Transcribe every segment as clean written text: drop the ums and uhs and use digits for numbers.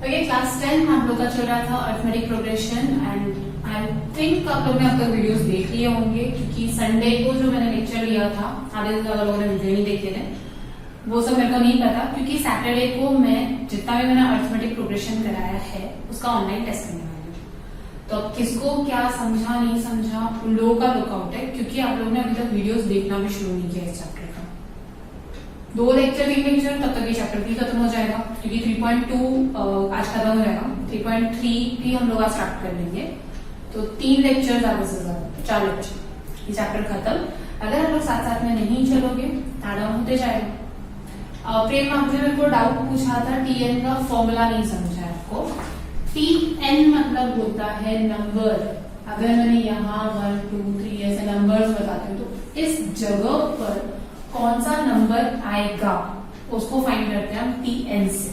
Okay, class 10 हम लोग का चल रहा था arithmetic progression and I think आप लोग ने अब तक वीडियोस देख लिए होंगे, क्योंकि संडे को जो मैंने लेक्चर लिया था आधे से ज्यादा लोगों ने वीडियो नहीं देखे थे, वो सब मेरे को नहीं पता, क्योंकि सैटरडे को मैं जितना भी मैंने अरिथमेटिक प्रोग्रेशन कराया है उसका ऑनलाइन टेस्ट करने वाली हूँ। तो अब किसको क्या समझा नहीं समझा उन लोगों का लुकआउट है, क्योंकि आप लोगों ने अभी तक वीडियोस देखना भी शुरू नहीं किया इस चैप्टर का। 2 लेक्चर 3 लेक्चर तब तक ये चैप्टर भी खत्म हो जाएगा, क्योंकि 3.2 आज खत्म हो जाएगा, 3.3 भी हम लोग आज स्टार्ट कर लेंगे। तो 3 लेक्चर ज्यादा से ज्यादा 4 लेक्चर ये चैप्टर खत्म। अगर आप लोग साथ साथ में नहीं चलोगे डाउन होते जाएगा। प्रेम आपने मेरे को डाउट पूछा था, टीएन का फॉर्मूला नहीं समझा है आपको। टीएन मतलब होता है नंबर। अगर मैंने यहाँ 1 2 3 ऐसे नंबर्स बताते हैं तो इस जगह पर कौन सा नंबर आएगा उसको फाइंड करते हैं हम टीएन से।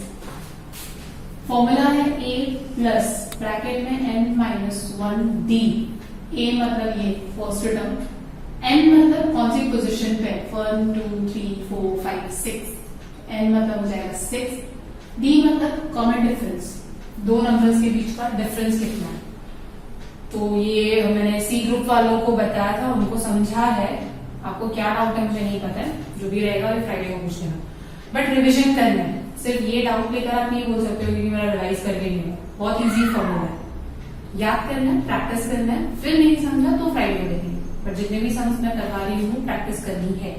फॉर्मूला है a प्लस ब्रैकेट में n-1 d। a मतलब ये फर्स्ट टर्म, n मतलब कौन सी पोजीशन पे, 1 2 3 4 5 6, n मतलब हो जाएगा 6, d मतलब कॉमन डिफरेंस, दो नंबर्स के बीच का डिफरेंस कितना है। तो ये मैंने सी ग्रुप वालों को बताया था, उनको समझा है। आपको क्या डाउट है मुझे नहीं पता है, जो भी रहेगा वो फ्राइडे को पूछ लेना, बट रिविजन करना है। सिर्फ ये डाउट लेकर आप नहीं बोल सकते हो कि मेरा रिवाइज करके नहीं है। बहुत इजी फॉर्मूला है, याद करना है, प्रैक्टिस करना है, फिर नहीं समझा तो फ्राइडे को देखेंगे, बट जितने भी सम्स मैं करवा रही हूँ प्रैक्टिस करनी है।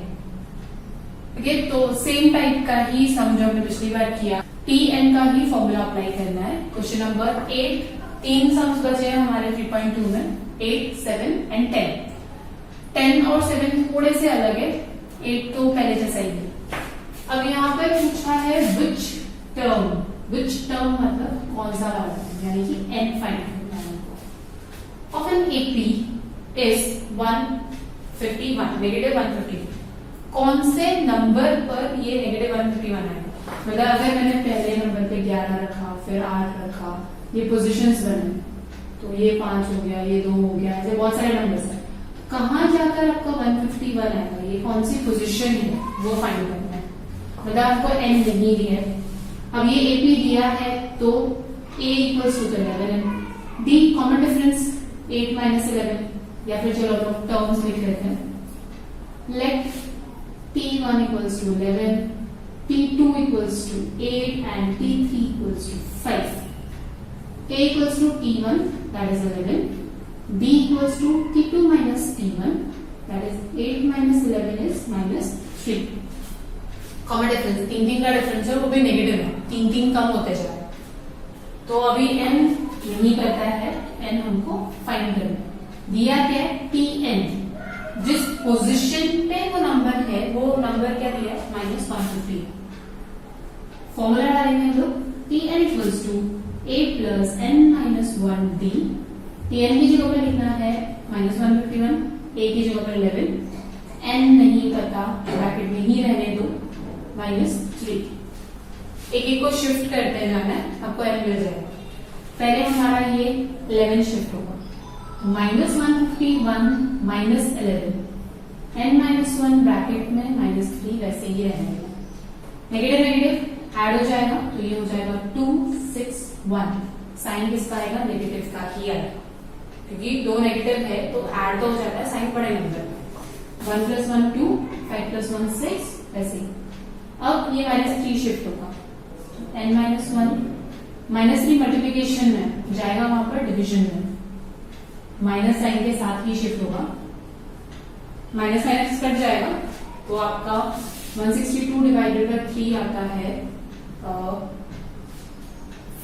ओके, तो सेम टाइप का ही सम जो हमने पिछली बार किया, टीएन का ही फॉर्मूला अप्लाई करना है। क्वेश्चन नंबर 8, 3 सम्स बचे हैं हमारे 3.2 में, 8 7 एंड 10। 10 और 7 थोड़े से अलग है, 8 तो पहले जैसा ही है। अब यहाँ पे पूछा है विच टर्म मतलब कौन सा वाला, यानी कि n फाइंड करना है। Of an AP is 151 negative 151। कौन से नंबर पर ये नेगेटिव 151 आएगा? मतलब अगर मैंने पहले नंबर पे 11 रखा, फिर 8 रखा, ये पोजिशंस बने, तो ये 5 हो गया, ये 2 हो गया, ऐसे बहुत सारे नंबर्स है। कहाँ जाकर आपका 151 आएगा, ये कौन सी पोजीशन है वो फाइंड करना है। मतलब आपको n नहीं दिया है, अब ये एपी दिया है तो a equals to 11, d common difference 8 - 11, या फिर चलो लोग टर्म्स लिख लेते हैं। Let t1 equals to 11, t2 equals to 8 and t3 equals to 5। a equals to t1 that is 11, b equals to t2 minus t1, that is 8 minus 11 is minus 3। Common difference 3 का difference है, वो भी negative है, 3 कम होते जा रहे हैं। तो अभी n नहीं पता है, n हमको फाइंड करना है। दिया क्या है? tn, जिस पोजीशन पे वो नंबर है वो नंबर क्या दिया है? -150। फॉर्मूला डालेंगे हम लोग, tn equals to a plus n-1 d। tn की जगह पर लिखना है -151, a की जगह पर 11, n नहीं पता ब्रैकेट में ही रहने दो, -3। एक को शिफ्ट करते जाना है, आपको n मिल जाएगा। पहले हमारा ये 11 शिफ्ट होगा, -151 -11, n-1 ब्रैकेट में -3 वैसे ही रहने दो। नेगेटिव नेगेटिव ऐड हो जाएगा तो ये हो जाएगा 2 6 1। साइन किसका आएगा? नेगेटिव का ही आएगा, क्योंकि 2 नेगेटिव है तो ऐड तो हो जाता है, साइन बड़े नंबर। 1 + 1 2, 5 + 1 6, वैसे ही। अब ये -3 शिफ्ट होगा, n-1 -3 मल्टीप्लीकेशन में जाएगा, वहां पर डिवीजन में माइनस साइन के साथ ही शिफ्ट होगा, माइनस माइनस कट जाएगा तो आपका 162 डिवाइडेड बाय 3 आता है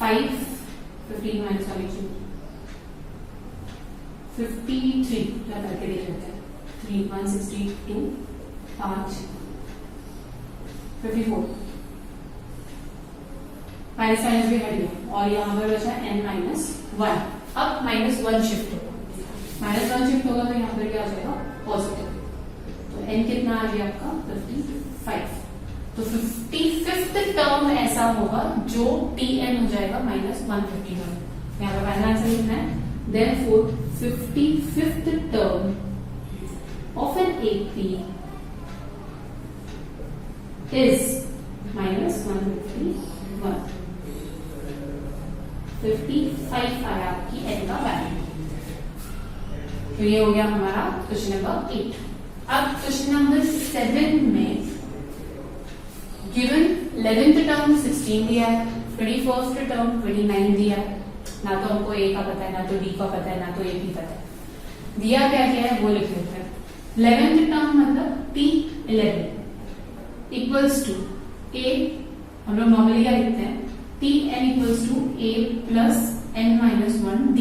5 15 - 53 करके देख लेते हैं। 3 162 5 54, माइनस माइनस भी हट गया और यहाँ पर बचा n-1। अब -1 शिफ्ट होगा, -1 शिफ्ट होगा तो यहाँ पर क्या आ जाएगा? पॉजिटिव। तो n कितना आ गया आपका? 55। तो 55th टर्म ऐसा होगा जो tn हो जाएगा -151। यहाँ पर पहला आंसर लिखना है, therefore 55th term of an AP is -151। 55 आया आपकी n का वैल्यू। तो ये हो गया हमारा क्वेश्चन नंबर 8। अब क्वेश्चन नंबर 7 में गिवन 11th टर्म 16 दिया है, 21st टर्म 29 दिया है। ना तो हमको a का पता है, ना तो d का पता है, ना तो a भी पता है। दिया क्या क्या है वो लिख लेते हैं। 11th टर्म मतलब T11 इक्वल्स टू a, हम लोग नॉर्मली क्या लिखते हैं, Tn equals to a plus n minus 1 d।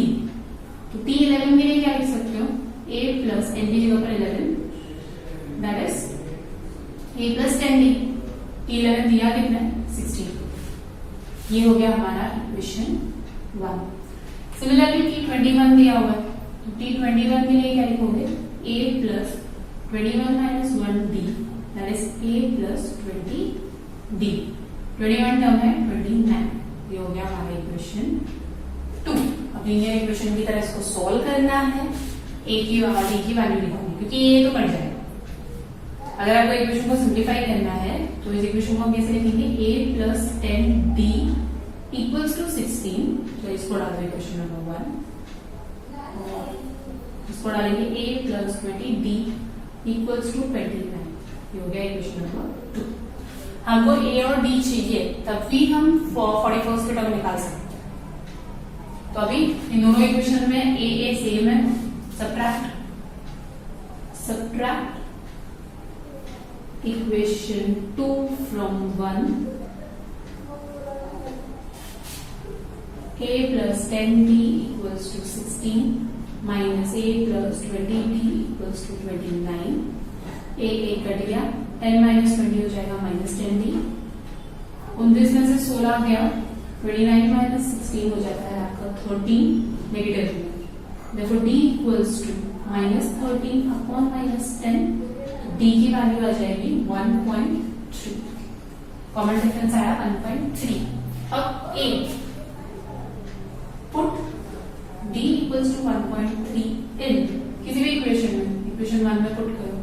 तो T11 के लिए क्या लिख सकते हो, a प्लस n की जगह पर 11 that is a plus 10d। T11 दिया कितना है, 16। ये हो गया हमारा इक्वेशन 1। सिमिलरली T21 दिया हुआ है, तो T21 के लिए क्या लिखोगे, a plus 21 minus 1d that is a plus 20d। 21 term है 29। ये हो गया हमारा इक्वेशन 2। अब लीनियर इक्वेशन की तरह इसको सॉल्व करना है, a की और d की वैल्यू निकालनी, क्योंकि ये तो कट जाएगा। अगर आपको इक्वेशन को सिंप्लीफाई करना है तो इस इक्वेशन को हम कैसे लिखेंगे, a plus 10d equals to 16। तो इसको डाल दो इक्वेशन नंबर 1 और इसको डालेंगे a plus 20d equals to 29। ये हो गया इक्वेशन नंबर 2। हमको a और d चाहिए तब भी हम 41st टर्म निकाल सकते हैं। तो अभी इन दोनों इक्वेशन में a सेम है, subtract equation 2 from 1, a plus 10d equals to 16 minus a plus 20d equals to 29। a cut गया, n माइनस 20 हो जाएगा माइनस 10d। 29 में से 16 गया, 29 माइनस 16 हो जाता है आपका 13 नेगेटिव में। Therefore d equals to minus 13 upon minus 10। d की वैल्यू आ जाएगी 1.3। कॉमन डिफरेंस आया 1.3। अब a put d equals to 1.3 in किसी भी इक्वेशन में, इक्वेशन 1 में पुट करो,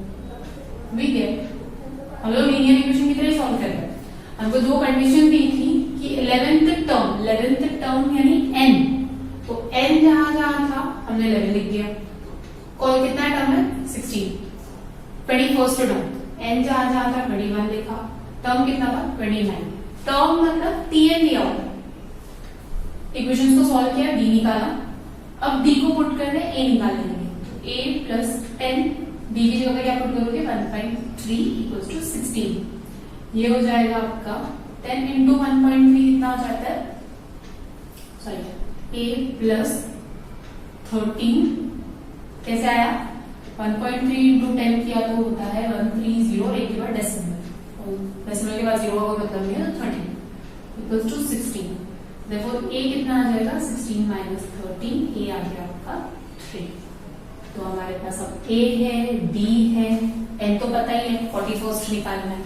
वी गेट, हम लोग लीनियर इक्वेशन की तरह सॉल्व कर रहे हैं। हमको दो कंडीशन दी थी कि 11th टर्म यानी n, तो n जहां जहां था हमने 11 लिख दिया। कॉल कितना टर्म है, 16। 21st टर्म n जहां जहां था 21 लिखा, टर्म कितना था 29। टर्म मतलब tn दिया हुआ, इक्वेशंस को सॉल्व किया, d निकाला। अब d को पुट करने a निकाल लेंगे, a प्लस 10 d की जगह क्या पुट करोगे, 1.3 इक्वल्स टू 16। ये हो जाएगा आपका 10 इंटू 1.3 कितना हो जाता है, सॉरी a प्लस 13 कैसे आया, 1.3 इंटू 10 किया तो होता है 130 और एक के बाद डेसिमल, और डेसिमल के बाद 0 का कोई मतलब नहीं है, तो 13 इक्वल्स टू 16। Therefore a कितना आ जाएगा, 16 माइनस 13, a आ गया आपका 3। तो हमारे पास अब a है, d है, n तो पता ही है, 41st निकालना है।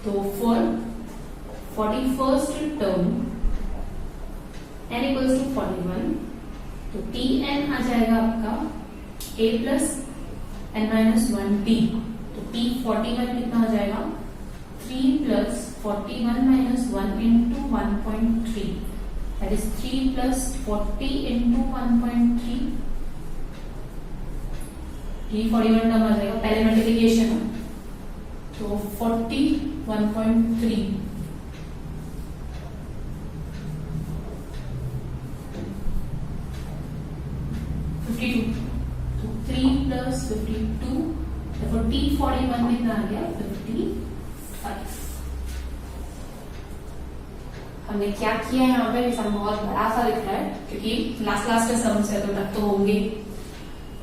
तो for 41st term n equals to 41, तो tn आ जाएगा आपका a plus n minus 1d। तो t41 कितना हो जाएगा, 3 plus 41 minus 1 into 1.3 that is 3 plus 40 into 1.3। ये 41 टर्म आ जाएगा, पहले मल्टीप्लिकेशन है, तो 40 1.3 52, तो 3 प्लस 52, therefore T41 कितना आ गया, 55। हमने क्या किया है यहाँ पे, सम बहुत बड़ा सा दिख रहा है क्योंकि लास्ट के सम्स है तो तक तो होंगे।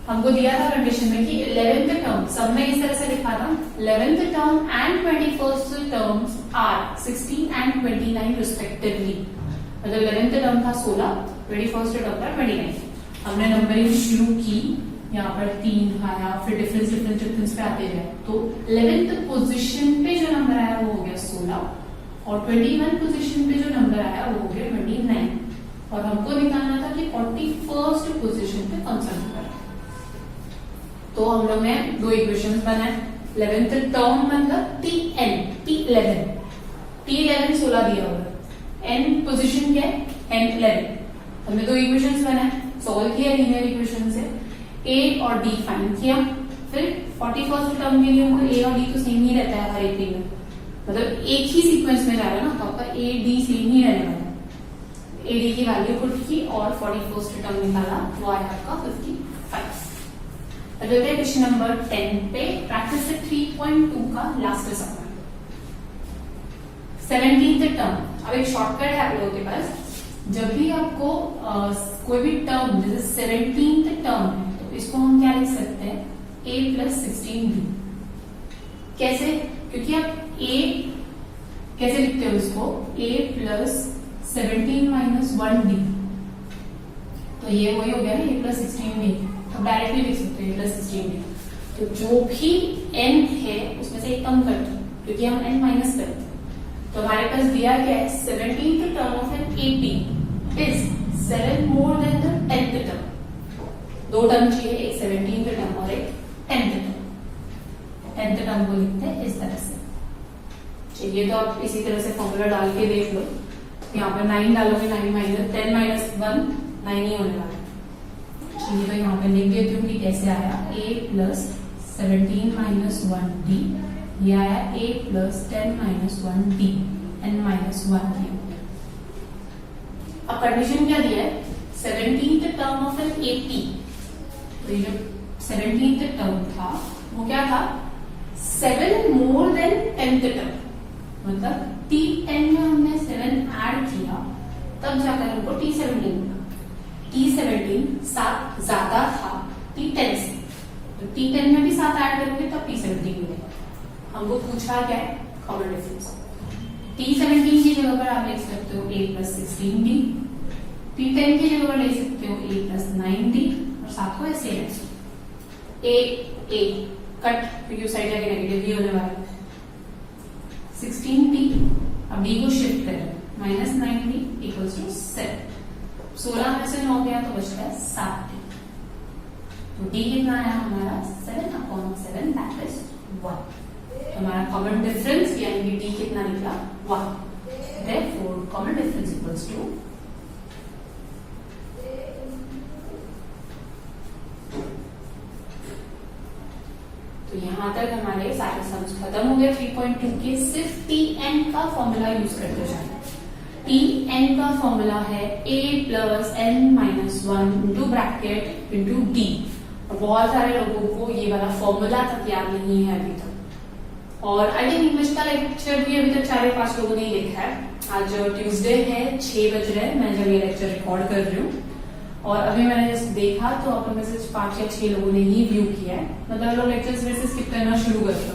हमको दिया था कंडीशन में कि 11th टर्म, सब में इस तरह से लिखा था 11th term and 21st terms are 16 and 29 respectively. मतलब 11th टर्म था 16, 21st टर्म था 29। हमने नंबरिंग शुरू की, यहाँ पर 3 आया, फिर डिफरेंस पे आते गए, तो 11th पोजीशन पे जो नंबर आया वो हो गया 16 और 21 पोजीशन पे जो नंबर आया वो हो गया 29। और हमको निकालना था कि 41st पोजीशन पे कौन सा नंबर है। तो हम लोग ने दो इक्वेशंस बनाए। 11th टर्म मतलब T11 16 दिया हुआ है, n पोजीशन क्या है एंड 11। हमने दो इक्वेशंस बनाए, सॉल्व किया लीनियर इक्वेशन से, ए और डी फाइंड किया। फिर 41st टर्म के लिए हमको ए और डी तो सेम ही रहता है हर एक में, मतलब एक ही सीक्वेंस में जा रहा है ना, तो आपका ए डी सेम ही रहने वाला है। ए डी की वैल्यू पुट की और 41st टर्म निकाला, वो आया आपका 55। अब चलते हैं क्वेश्चन नंबर 10 पे, प्रैक्टिस से 3.2 का लास्ट सवाल। 17th term. अब एक शॉर्टकट है आप लोगों के पास, जब भी आपको कोई भी टर्म जैसे 17th टर्म है तो इसको हम क्या लिख सकते हैं, a प्लस 16b। कैसे? क्योंकि आप a कैसे लिखते हो इसको, a प्लस 17 माइनस 1d, तो ये वही हो गया ना a प्लस 16b, तो डायरेक्टली लिख सकते हैं a प्लस 16b। तो जो भी n है उसमें से एक कम कर दो, क्योंकि हम n माइनस करते हैं। तो हमारे पास दिया गया है 17th term of an 80 is 7 more than the 10th term. दो टर्म चाहिए, एक 17th टर्म और एक 10th टर्म। 10th टर्म को लिखते हैं इस तरह से। चलिए, तो आप इसी तरह से फॉर्मूला डाल के देख लो। यहाँ पर 9 डालोगे, 9 माइनस 10 माइनस 1 9 ही होने वाला है। चलिए, तो यहाँ पे लिख देती हूँ कि कैसे आया, a प्लस 17 माइनस 1d, ये आया a plus 10 minus 1d, n minus 1 है। अब कंडीशन क्या दिया है, 17th टर्म ऑफ एन 80। तो ये जो 17th टर्म था वो क्या था, 7 मोर देन 10th टर्म, मतलब t10 में हमने 7 ऐड किया तब जाकर हमको t17 मिला। t17 7 ज्यादा था t10 से, तो t10 में भी 7 ऐड करोगे तब t17 मिलेगा। हमको पूछा क्या है, कॉमन डिफरेंस। t17 की जगह पर आप लिख सकते हो a प्लस 16d, t10 की जगह पर ले सकते हो a प्लस 9d, और साथ को ऐसे a कट, क्योंकि उस साइड जाके नेगेटिव भी होने वाला है। 16d, अब d को शिफ्ट करें, माइनस 9d इक्वल्स टू 7। 16 में से 9 गया तो बचता है 7d। तो d कितना आया हमारा, 7/7, दैट इज 1। हमारा कॉमन डिफरेंस यानी कि d कितना निकला, 1। Therefore, common difference equals to तो यहां तक हमारे सारे सम्स खत्म हो गए 3.2 के। सिर्फ tn का फॉर्मूला यूज करते जाना। tn का फॉर्मूला है a plus n minus 1 into bracket into d। बहुत सारे लोगों को ये वाला फॉर्मूला तक याद नहीं है अभी तक, और आई थिंक इंग्लिश का लेक्चर भी अभी तक 4 या 5 लोगों ने ही देखा है। आज ट्यूसडे है, 6 बज रहे हैं मैं जब ये लेक्चर रिकॉर्ड कर रही हूँ, और अभी मैंने जस्ट देखा तो आप में से 5 या 6 लोगों ने ही व्यू किया है, मतलब लोग लेक्चर्स वैसे स्किप करना शुरू कर दो।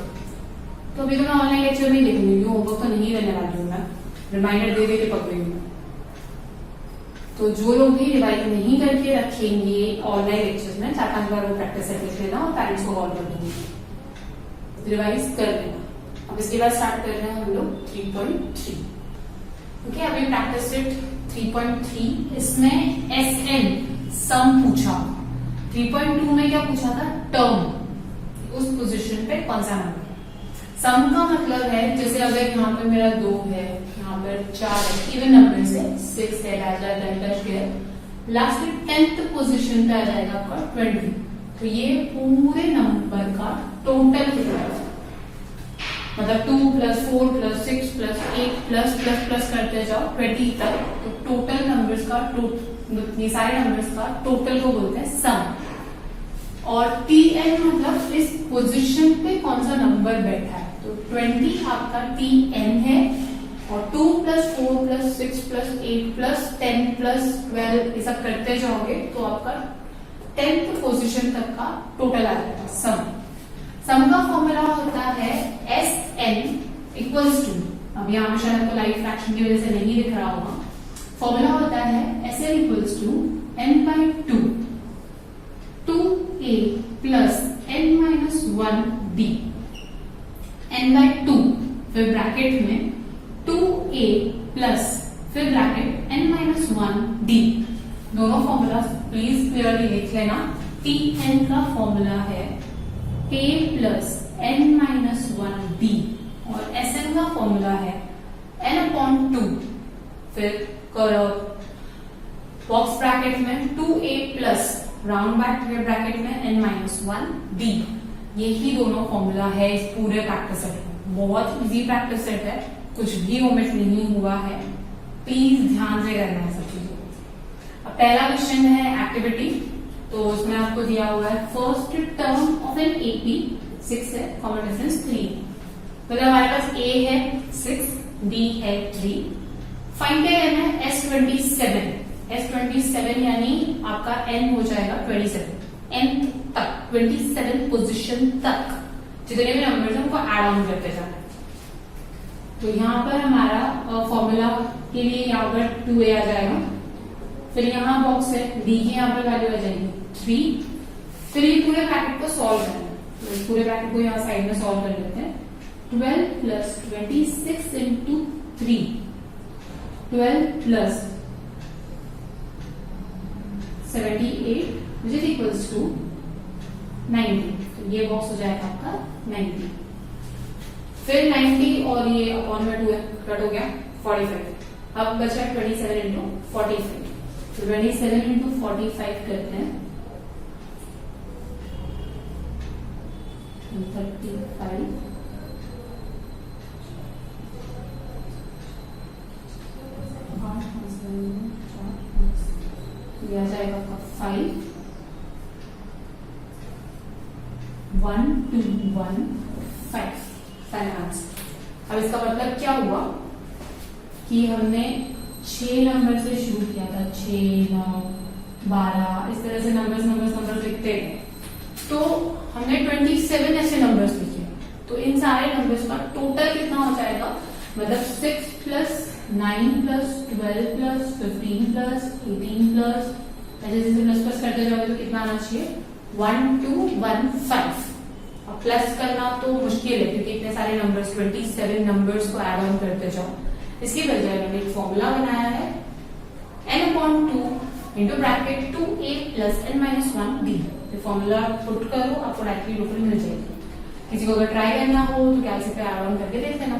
तो अभी तो मैं ऑनलाइन लेक्चर नहीं देखूंगी, होमवर्क तो नहीं रहने वाली हूँ, मैं रिमाइंडर दे के पकड़ूंगी। तो जो लोग भी रिवाइज नहीं करके रखेंगे ऑनलाइन लेक्चर्स में, 4-5 बार वो प्रैक्टिस करके लेना और पेरेंट्स को कॉल कर देंगे, रिवाइज कर लेना। अब इसके बाद स्टार्ट कर रहे हैं हम लोग 3.3। ओके, अभी प्रैक्टिस सेट 3.3, इसमें SN सम पूछा। 3.2 में क्या पूछा था, टर्म, उस पोजीशन पे कौन सा नंबर। सम का मतलब है जैसे अगर यहाँ पे मेरा 2 है, यहाँ पर 4 है, इवन नंबर से 6 है, टच गया, लास्ट में 10th पोजीशन पे आ जाएगा आपका 20। तो ये पूरे नंबर का टोटल कितना है, मतलब 2 plus 4 plus 6 plus 8 plus plus plus करते जाओ 20 तक, तो टोटल नंबर्स का ये सारे नंबर्स का टोटल को बोलते हैं सम। और tn मतलब इस पोजीशन पे कौन सा नंबर बैठा है, तो 20 आपका tn है, और 2 plus 4 plus 6 plus 8 plus 10 plus 12 ये सब करते जाओगे तो आपका 10th पोजीशन तक का टोटल आ जाएगा सम। सम का फॉर्मूला होता है Sn इक्वल्स टू, अब यहाँ पे शायद आपको लाइव फ्रैक्शन की वजह से नहीं दिख रहा होगा, फॉर्मूला होता है Sn equals to n/2 2a plus n minus 1d, n/2 फिर ब्रैकेट में 2a प्लस फिर ब्रैकेट n माइनस 1d। दोनों फॉर्मूला प्लीज क्लियरली लिख लेना। tn का फॉर्मूला है a plus n minus 1d, और Sn का फॉर्मूला है n/2 फिर बॉक्स ब्रैकेट में 2a प्लस राउंड ब्रैकेट में n-1d, यही दोनों फॉर्मूला है इस पूरे प्रैक्टिस सेट में। बहुत इजी प्रैक्टिस सेट है, कुछ भी ओमिट नहीं हुआ है, प्लीज ध्यान से करना है सब चीजों को। अब पहला क्वेश्चन है एक्टिविटी, तो उसमें आपको दिया हुआ है first term of an AP 6 है, कॉमन डिफरेंस 3। तो हमारे पास a है 6, d है 3, फाइंड करना है S27। S27 यानी आपका n हो जाएगा 27, n तक 27 पोजीशन तक जितने भी नंबर्स हैं उनको ऐड ऑन करते जाना है। तो यहाँ पर हमारा फॉर्मूला के लिए यहाँ पर 2a आ जाएगा, फिर यहाँ बॉक्स है d की यहाँ पर वैल्यू आ जाएगी 3, फिर ये पूरे ब्रैकेट को सॉल्व करना है। तो इस पूरे ब्रैकेट को यहाँ साइड में सॉल्व कर लेते हैं। 12 plus 26 into 3, 12 plus 78 which is equals to 90। तो ये बॉक्स हो जाएगा आपका 90, फिर 90 और ये अपॉन में 2 कट हो गया 45। अब बचा 27 इंटू 45, तो 27 इंटू 45 करते हैं 35, ये आ जाएगा आपका 5, 1 2 1 5 आंसर। अब इसका मतलब क्या हुआ कि हमने 6 नंबर से शुरू किया था, 6 9 12 इस तरह से नंबर्स लिखते हैं, तो हमने 27 ऐसे नंबर्स लिखे। तो इन सारे नंबर्स का टोटल कितना हो जाएगा, मतलब 6 plus 9 plus 12 plus 15 plus 18 plus ऐसे जैसे प्लस प्लस करते जाओगे तो कितना आना चाहिए 1215। अब प्लस करना तो मुश्किल है क्योंकि इतने सारे नंबर्स 27 नंबर्स को ऐड ऑन करते जाओ। इसकी बजाय मैंने एक फॉर्मूला बनाया है n/2 into bracket 2a plus n-1d। Formula put करो, आपको डायरेक्टली रूप मिल जाएगी। किसी को अगर ट्राई करना हो तो कैलसी पे ऐड ऑन करके देख लेना।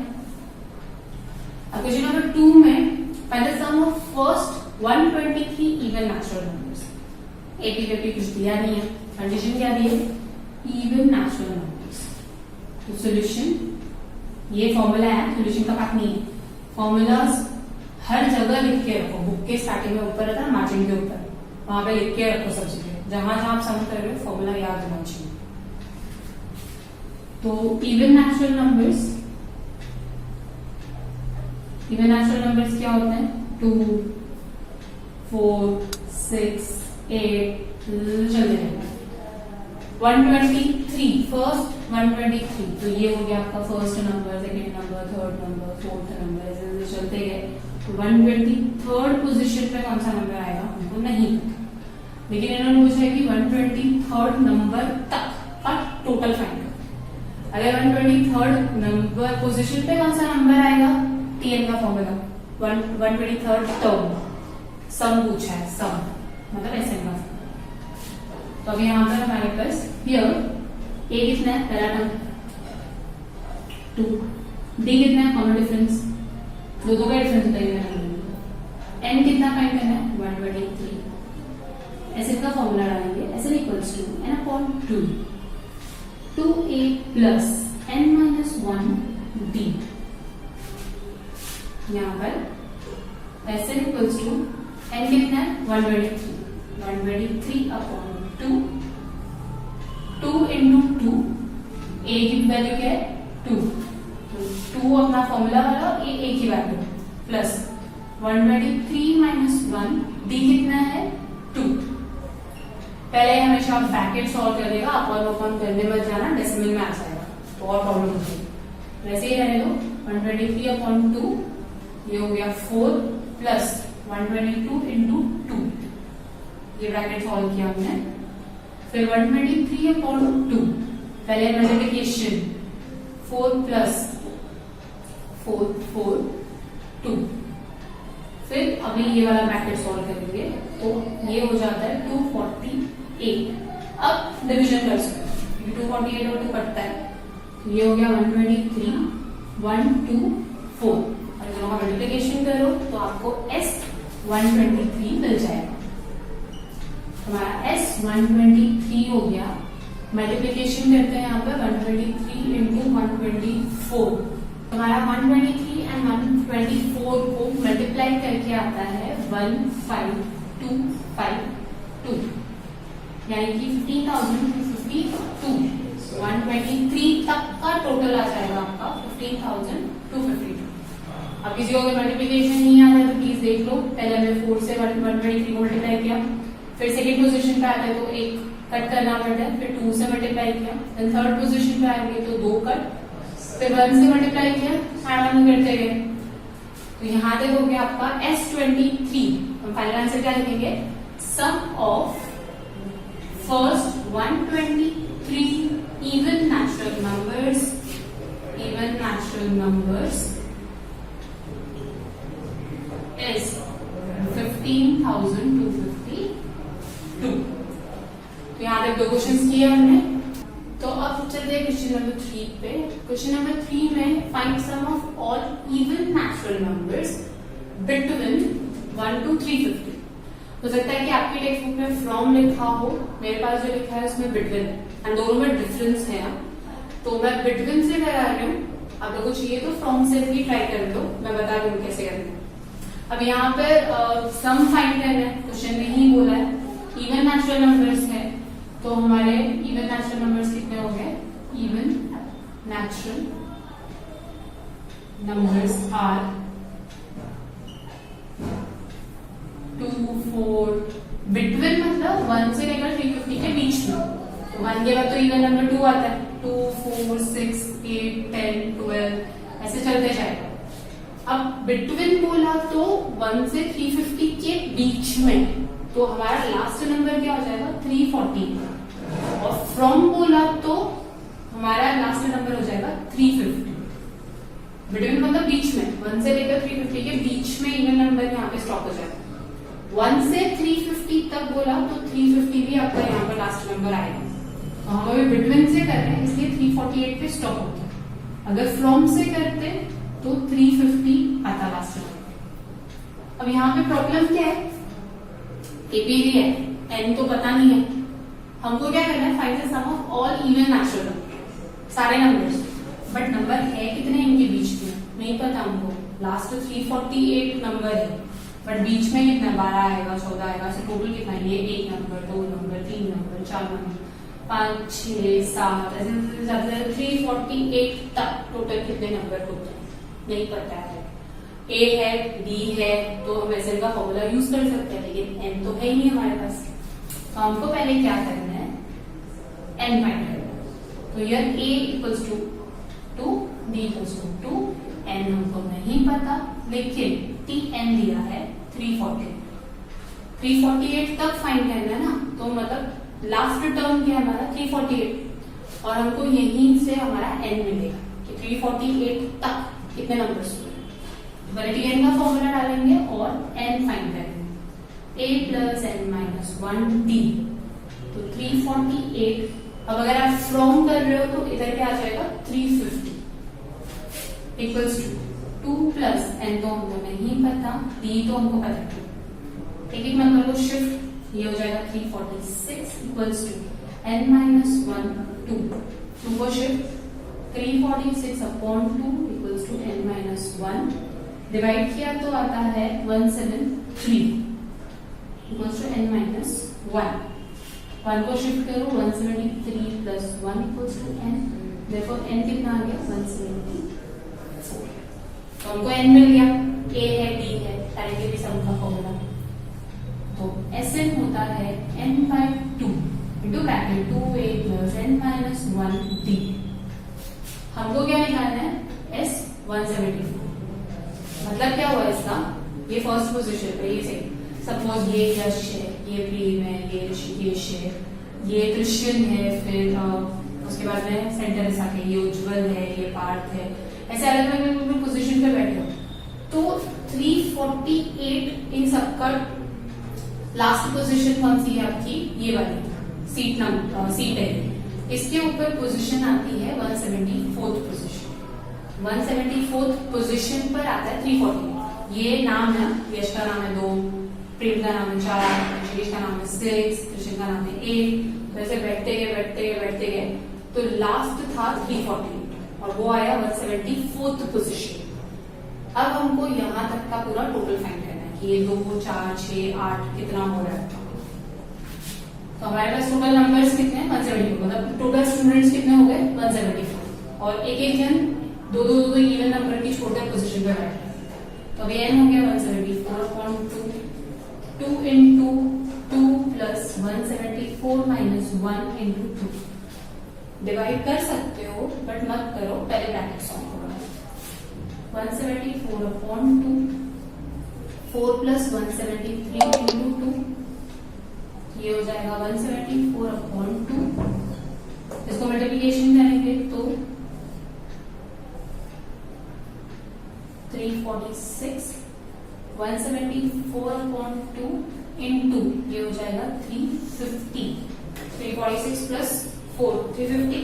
अब क्वेश्चन नंबर 2 में find the sum of first 123 even natural numbers. AP पे कुछ दिया नहीं है, कंडीशन क्या दी है, इवन नेचुरल नंबर्स। तो सॉल्यूशन ये फॉर्मूला है, सॉल्यूशन का पार्ट नहीं है। फॉर्मूलाज हर जगह लिख के रखो, बुक के स्टार्टिंग में ऊपर रहता है मार्जिन के ऊपर, वहां पे लिख के रखो सब चीजें, जहां जहां आप सम कर रहे हो फॉर्मूला याद होना चाहिए। तो इवन नेचुरल नंबर्स क्या होते हैं, 2 4 6 8 चलते हैं। 123 फर्स्ट 123, तो ये हो गया आपका first number, second number, third number, fourth number, ऐसे चलते गए। तो 123 पोजीशन पे कौन सा नंबर आएगा हमको नहीं पता, लेकिन इन्होंने पूछा है कि 123 नंबर तक का टोटल फाइंड करो। अगर 123 नंबर पोजीशन पे कौन सा नंबर आएगा, tn का फॉर्मूला 123 टर्म सम पूछा है, सम मतलब ऐसे का। तो अभी यहाँ पर हमारे पास हियर a कितना है, पहला टर्म 2, d कितना है, कॉमन डिफरेंस, दो का डिफरेंस बताइए, n कितना फाइंड करना है 123। ऐसे का फॉर्मूला डालेंगे, ऐसे equals to n/2 2a plus n-1d। यहाँ पर ऐसे इक्वल्स टू n कितना है 123/2 2 इंटू 2, a की वैल्यू क्या है 2, तो 2 अपना फॉर्मूला वाला, a की वैल्यू प्लस 123 माइनस 1, d कितना है 2। पहले हमेशा आप ब्रैकेट सॉल्व कर देगा, अपॉन करने मत जाना, डेसिमल में आ जाएगा तो और प्रॉब्लम होगी। वैसे ही रहने दो, 123/2 ये हो गया 4 प्लस 122 इंटू 2, ये ब्रैकेट सॉल्व किया हमने। फिर 123/2 पहले मल्टीप्लिकेशन 4 प्लस 4 4 2, फिर अभी ये वाला ब्रैकेट सॉल्व करेंगे तो ये हो जाता है 248। अब डिवीजन कर सकते हैं, 248 और 2 कटता है, ये हो गया 123 1 2 4, और दोनों का मल्टीप्लिकेशन करो तो आपको S 123 मिल जाएगा। हमारा S 123 हो गया। मल्टीप्लीकेशन करते हैं यहाँ पे 123 इंटू 124। हमारा 123 एंड 124 को मल्टीप्लाई करके आता है 15252, यानी कि 15,252। 123 तक का टोटल आ जाएगा आपका 15,252। अब किसी को अगर मल्टीप्लीकेशन नहीं आता है तो प्लीज देख लो। पहले हमने 4 से 123 मल्टीप्लाई किया, फिर सेकेंड पोजीशन पे आता है तो एक कट करना पड़ता है, फिर 2 से मल्टीप्लाई किया, देन थर्ड पोजीशन पे आएंगे तो 2 कट, फिर 1 से मल्टीप्लाई किया, ऐड ऑन करते गए। तो यहाँ तक हो गया आपका S23। हम फाइनल आंसर क्या लिखेंगे? सम of first 123 even natural numbers is 15,252। तो यहाँ तक 2 क्वेश्चंस किए हमने। तो अब चलते हैं क्वेश्चन नंबर 3 पे। क्वेश्चन नंबर 3 में find sum of all even natural numbers between 1 to 350। हो सकता है कि आपकी टेक्स्ट बुक में फ्रॉम लिखा हो, मेरे पास जो लिखा है उसमें बिटवीन, एंड दोनों में डिफरेंस है। तो मैं बिटवीन से करा रही हूँ, आप लोगों को चाहिए तो फ्रॉम से भी ट्राई कर लो, मैं बता दूँ कैसे करना है। अब यहाँ पे सम फाइंड करना है, क्वेश्चन में ही बोला है इवन नेचुरल नंबर्स है। तो हमारे इवन नेचुरल नंबर्स कितने हो गए? Even natural numbers are 2, 4, between मतलब 1 से लेकर 350 के बीच में। तो 1 के बाद तो इवन नंबर 2 आता है, 2, 4, 6, 8, 10, 12 ऐसे चलते जाएगा। अब बिटवीन बोला तो 1 से 350 के बीच में, तो हमारा लास्ट नंबर क्या हो जाएगा? 340। और फ्रॉम बोला तो हमारा लास्ट नंबर हो जाएगा 350। बिटवीन मतलब बीच में, 1 से लेकर 350 के बीच में इवन नंबर यहाँ पे स्टॉप हो जाएगा। 1 से 350 तक बोला तो 350 भी आपका यहाँ पर लास्ट नंबर आएगा। तो हम अभी बिटवीन से कर रहे हैं इसलिए 348 पे स्टॉप होता है। अगर फ्रॉम से करते तो 350 आता लास्ट नंबर। अब यहाँ पे प्रॉब्लम क्या है? एपीडी है, एन तो पता नहीं है, हमको क्या करना है? Find the sum of all even natural number, सारे नंबर्स। बट नंबर है कितने इनके बीच में नहीं पता हमको। लास्ट 348 नंबर है, बट बीच में कितना? 12 आएगा, 14 आएगा, ऐसे टोटल कितना है? ये 1 नंबर, 2 नंबर, 3 नंबर, 4 नंबर, 5, 6, 7 ऐसे 348 तक टोटल कितने नंबर होते हैं नहीं पता है। ए है, डी है, तो हम ऐसे का फॉर्मूला यूज कर सकते हैं, लेकिन एन तो है ही नहीं हमारे पास। तो हमको पहले क्या करना है? एन फाइंड करना है। तो ये A equals to 2, D equals to 2, N हमको नहीं पता, लेकिन टी एन दिया है 348 तक फाइंड करना है ना। तो मतलब लास्ट टर्म क्या हमारा? 348, और हमको यहीं से हमारा एन मिलेगा कि 348 तक कितने नंबर्स हुए। वैरायटी एन का फॉर्मूला डालेंगे और एन फाइंड करेंगे। a plus n minus 1 d, तो 348। अब अगर आप फ्रॉम कर रहे हो तो इधर क्या आ जाएगा? 350 इक्वल्स टू 2 प्लस एन तो हमको नहीं पता, डी तो हमको पता है। एक एक नंबर को शिफ्ट, ये हो जाएगा 346 इक्वल्स टू एन माइनस 1 2 को shift 346 upon 2 equals to n minus 1, divide किया तो आता है 173 इक्वल्स टू एन माइनस 1 को शिफ्ट करो 173 प्लस 1 इक्वल्स टू एन, देखो एन कितना आ गया? 174। तो हमको एन मिल गया, ए है, डी है, टाइम के भी सम का फॉर्मूला। तो एस एन होता है n by 2 into bracket 2a plus n minus 1 d. हमको क्या निकालना है? एस 174। मतलब क्या हुआ इसका? ये फर्स्ट पोजीशन पे, ये से सपोज ये यश है, ये प्रेम है, ये ऋषिकेश है, ये कृष्ण है, फिर उसके बाद में सेंटर ऐसा के ये उज्जवल है, ये पार्थ है, ऐसे अलग अलग पोजीशन पे बैठे हो। तो 348 इन सबका लास्ट पोजीशन कौन सी है आपकी? ये वाली सीट नंबर, सीट है। इसके ऊपर पोजीशन आती है 174th पोजीशन। 174th पोजीशन पर आता है 348। ये नाम है, यश का नाम है 2, प्रेम का नाम है 4, ऋषिकेश का नाम है 6, कृष्ण का नाम है 8, वैसे बैठते गए तो लास्ट था 348 और वो आया 174th पोजीशन। अब हमको यहाँ तक का पूरा टोटल फाइंड करना है कि ये 2, 4, 6, 8 कितना हो रहा है। तो हमारे पास टोटल नंबर्स कितने हैं 174, मतलब टोटल स्टूडेंट्स कितने हो गए 174 और एक जन दो इवन नंबर की छोटे पोजीशन पे बैठे। तो अभी n हो गया 174/2, 2 into 2 plus 174 minus 1 into 2। Divide कर सकते हो बट मत करो, पहले ब्रैकेट सॉल्व करो। 174/2, 4 plus 173 into 2, ये हो जाएगा 174/2। इसको मल्टीप्लीकेशन करेंगे तो 346, 174/2 into ये हो जाएगा 350, 346 प्लस 4 350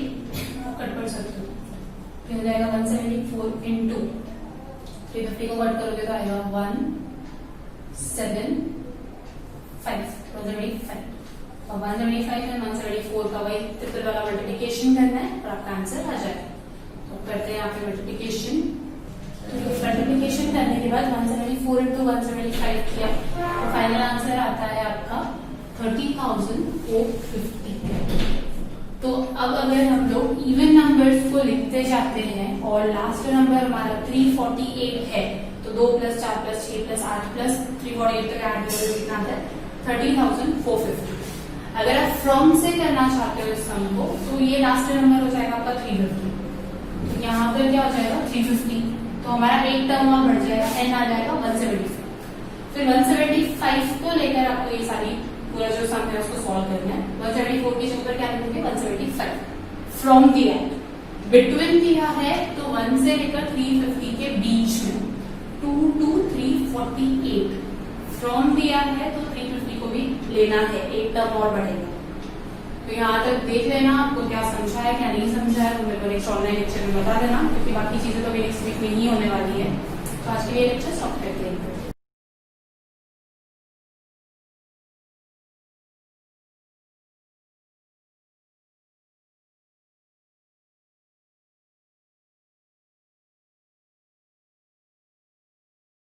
कट कर सकते हो, ये हो जाएगा 174 into 350 को कट करोगे तो आएगा 175 और 175 एंड 174 का वही ट्रिपल वाला मल्टीप्लिकेशन करना है और आपका आंसर आ जाएगा। तो करते हैं यहाँ पे मल्टीप्लिकेशन। मल्टीप्लिकेशन करने के बाद 174 into 175 किया तो फाइनल आंसर आता है आपका 30,450। तो अब अगर हम लोग इवन नंबर्स को लिखते जाते हैं और लास्ट नंबर हमारा 348 है तो 2 + 4 + 6 + 8 + 348 तक ऐड करोगे कितना आता है 30,450। अगर आप फ्रॉम से करना चाहते हो इस सम को तो ये लास्ट नंबर हो जाएगा आपका 350। तो यहाँ पर क्या हो जाएगा 350, तो हमारा एक टर्म और बढ़ जाएगा, n आ जाएगा 175। फिर 175 को लेकर आपको ये सारी पूरा जो सम है उसको सॉल्व करना है। 174 के ऊपर क्या लिखोगे 175 फ्रॉम दिया है, बिटवीन दिया है तो 1 से लेकर 350 के बीच में 2 to 348, फ्रॉम दिया है तो 350 को भी लेना है, एक टर्म और बढ़ेगा। तो यहाँ तक देख लेना आपको क्या समझा है क्या नहीं समझा है, तो मेरे को नेक्स्ट ऑनलाइन लेक्चर में बता देना, क्योंकि बाकी चीजें तो नेक्स्ट वीक में ही होने वाली है। तो आज के लिए लेक्चर स्टॉप करते हैं।